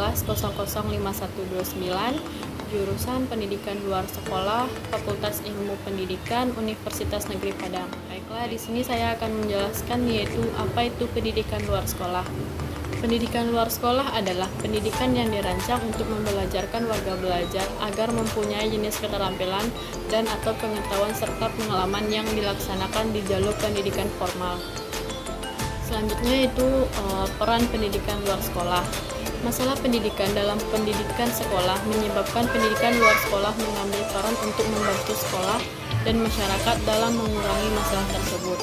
kelas 005129, jurusan Pendidikan Luar Sekolah, Fakultas Ilmu Pendidikan, Universitas Negeri Padang. Baiklah, di sini saya akan menjelaskan yaitu apa itu pendidikan luar sekolah. Pendidikan luar sekolah adalah pendidikan yang dirancang untuk membelajarkan warga belajar agar mempunyai jenis keterampilan dan atau pengetahuan serta pengalaman yang dilaksanakan di jalur pendidikan formal. Selanjutnya itu peran pendidikan luar sekolah. Masalah pendidikan dalam pendidikan sekolah menyebabkan pendidikan luar sekolah mengambil peran untuk membantu sekolah dan masyarakat dalam mengurangi masalah tersebut.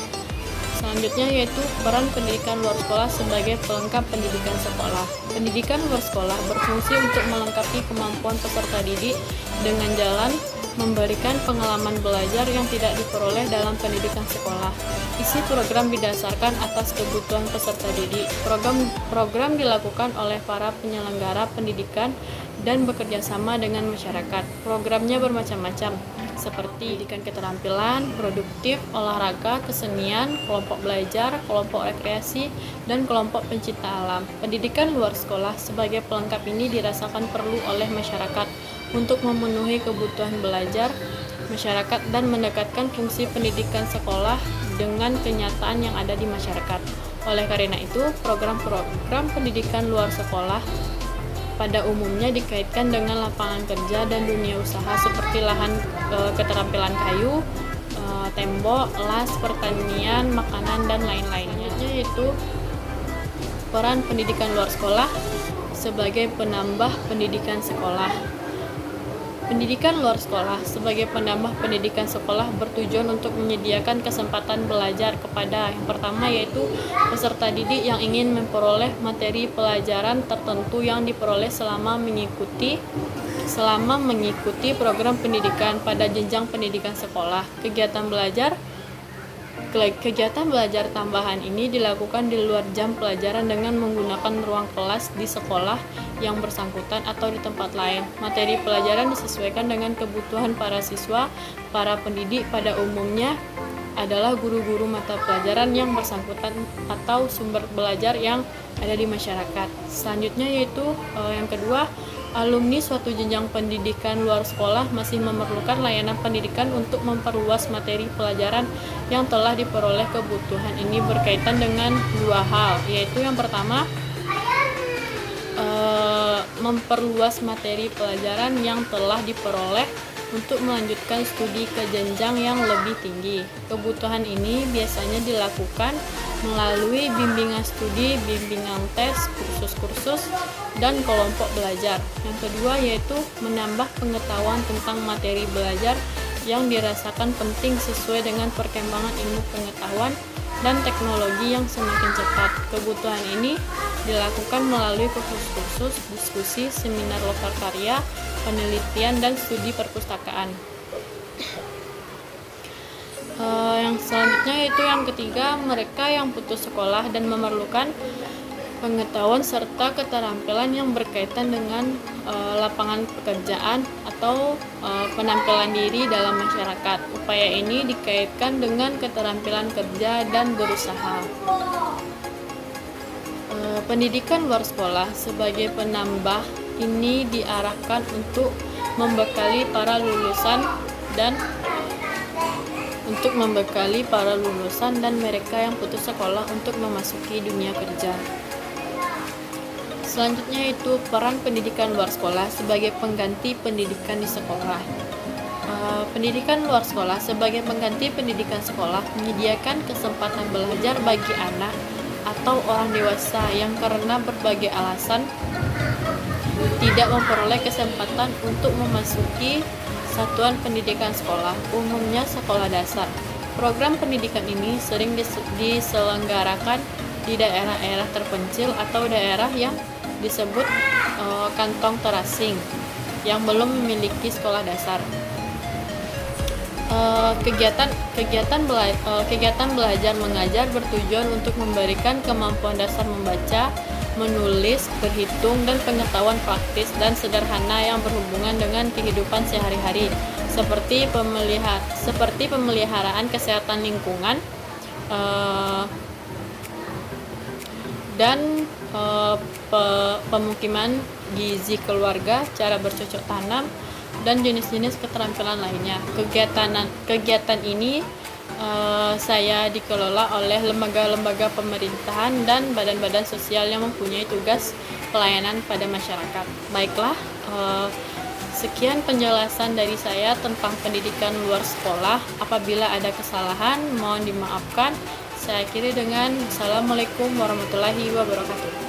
Selanjutnya yaitu peran pendidikan luar sekolah sebagai pelengkap pendidikan sekolah. Pendidikan luar sekolah berfungsi untuk melengkapi kemampuan peserta didik dengan jalan memberikan pengalaman belajar yang tidak diperoleh dalam pendidikan sekolah. Isi program didasarkan atas kebutuhan peserta didik. Program dilakukan oleh para penyelenggara pendidikan dan bekerja sama dengan masyarakat. Programnya bermacam-macam, seperti pendidikan keterampilan, produktif, olahraga, kesenian, kelompok belajar, kelompok rekreasi, dan kelompok pencinta alam. Pendidikan luar sekolah sebagai pelengkap ini dirasakan perlu oleh masyarakat untuk memenuhi kebutuhan belajar masyarakat dan mendekatkan fungsi pendidikan sekolah dengan kenyataan yang ada di masyarakat. Oleh karena itu, program-program pendidikan luar sekolah pada umumnya dikaitkan dengan lapangan kerja dan dunia usaha seperti lahan keterampilan kayu, tembok, las, pertanian, makanan, dan lain-lainnya. Yaitu peran pendidikan luar sekolah sebagai penambah pendidikan sekolah. Pendidikan luar sekolah sebagai penambah pendidikan sekolah bertujuan untuk menyediakan kesempatan belajar kepada yang pertama yaitu peserta didik yang ingin memperoleh materi pelajaran tertentu yang diperoleh selama mengikuti program pendidikan pada jenjang pendidikan sekolah. Kegiatan belajar tambahan ini dilakukan di luar jam pelajaran dengan menggunakan ruang kelas di sekolah yang bersangkutan atau di tempat lain. Materi pelajaran disesuaikan dengan kebutuhan para siswa. Para pendidik pada umumnya adalah guru-guru mata pelajaran yang bersangkutan atau sumber belajar yang ada di masyarakat. Selanjutnya yaitu yang kedua, alumni suatu jenjang pendidikan luar sekolah masih memerlukan layanan pendidikan untuk memperluas materi pelajaran yang telah diperoleh. Kebutuhan ini berkaitan dengan dua hal, yaitu yang pertama, memperluas materi pelajaran yang telah diperoleh untuk melanjutkan studi ke jenjang yang lebih tinggi. Kebutuhan ini biasanya dilakukan melalui bimbingan studi, bimbingan tes, kursus-kursus, dan kelompok belajar. Yang kedua yaitu menambah pengetahuan tentang materi belajar yang dirasakan penting sesuai dengan perkembangan ilmu pengetahuan dan teknologi yang semakin cepat. Kebutuhan ini dilakukan melalui kursus-kursus, diskusi, seminar lokal karya, penelitian, dan studi perpustakaan. Yang selanjutnya yaitu yang ketiga, mereka yang putus sekolah dan memerlukan pengetahuan serta keterampilan yang berkaitan dengan lapangan pekerjaan atau penampilan diri dalam masyarakat. Upaya ini dikaitkan dengan keterampilan kerja dan berusaha. Pendidikan luar sekolah sebagai penambah ini diarahkan untuk membekali para lulusan dan mereka yang putus sekolah untuk memasuki dunia kerja. Selanjutnya itu peran pendidikan luar sekolah sebagai pengganti pendidikan di sekolah. Pendidikan luar sekolah sebagai pengganti pendidikan sekolah menyediakan kesempatan belajar bagi anak atau orang dewasa yang karena berbagai alasan tidak memperoleh kesempatan untuk memasuki satuan pendidikan sekolah, umumnya sekolah dasar. Program pendidikan ini sering diselenggarakan di daerah-daerah terpencil atau daerah yang disebut kantong terasing yang belum memiliki sekolah dasar. Kegiatan belajar mengajar bertujuan untuk memberikan kemampuan dasar membaca, menulis, berhitung, dan pengetahuan praktis dan sederhana yang berhubungan dengan kehidupan sehari-hari, seperti pemeliharaan kesehatan lingkungan, dan pemukiman gizi keluarga, cara bercocok tanam, dan jenis-jenis keterampilan lainnya. Kegiatan ini saya dikelola oleh lembaga-lembaga pemerintahan dan badan-badan sosial yang mempunyai tugas pelayanan pada masyarakat. Baiklah, sekian penjelasan dari saya tentang pendidikan luar sekolah. Apabila ada kesalahan, mohon dimaafkan. Saya akhiri dengan Assalamualaikum warahmatullahi wabarakatuh.